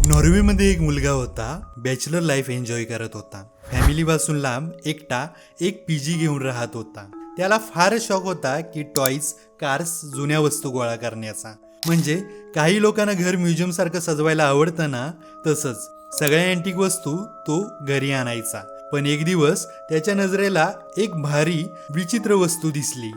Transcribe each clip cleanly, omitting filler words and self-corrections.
नॉर्वेमध्ये एक मुलगा होता, बॅचलर लाईफ एन्जॉय करत होता. फॅमिलीपासून लांब एकटा एक पीजी घेऊन राहत होता. त्याला फार शौक होता की टॉईज, कार्स, जुन्या वस्तू गोळा करण्याचा. म्हणजे काही लोकांना घर म्युझियम सारखं सजवायला आवडतं ना, तसंच सगळ्या अँटिक वस्तू तो घरी आणायचा. पण एक दिवस त्याच्या नजरेला एक भारी विचित्र वस्तू दिसली.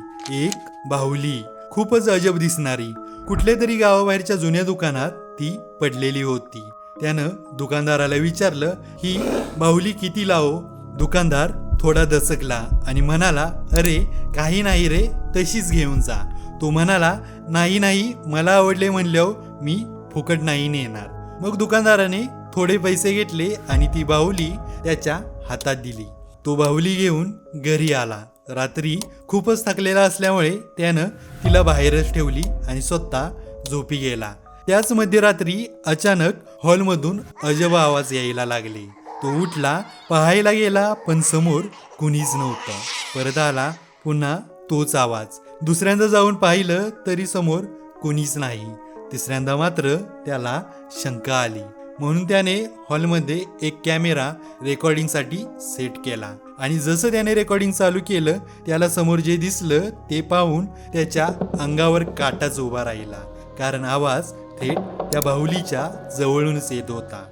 एक बाहुली, खूपच अजब दिसणारी. कुठल्या तरी गावाबाहेरच्या जुन्या दुकानात ती पडलेली होती. त्यानं दुकानदाराला विचारलं, ही बाहुली किती लावो? दुकानदार थोडा दचकला आणि म्हणाला, अरे काही नाही रे, तशीच घेऊन जा. तो म्हणाला, नाही नाही, मला आवडले म्हणल्यावर मी फुकट नाही नेणार. मग दुकानदाराने थोडे पैसे घेतले आणि ती बाहुली त्याच्या हातात दिली. तो बाहुली घेऊन घरी आला. रात्री खूपच थकलेला असल्यामुळे त्यानं तिला बाहेरच ठेवली आणि स्वतः झोपी गेला. त्याच मध्यरात्री अचानक हॉलमधून अजब आवाज यायला लागले. तो उठला, पाहायला गेला, पण समोर कुणीच नव्हतं. परत आला, पुन्हा तोच आवाज. दुसऱ्यांदा जाऊन पाहिलं तरी समोर कुणीच नाही. तिसऱ्यांदा मात्र त्याला शंका आली. म्हणून त्याने हॉलमध्ये एक कॅमेरा रेकॉर्डिंगसाठी सेट केला आणि जसं त्याने रेकॉर्डिंग चालू केलं, त्याला समोर जे दिसलं ते पाहून त्याच्या अंगावर काटाच उभा राहिला. कारण आवाज थेट त्या बाहुलीच्या जवळूनच येत होता.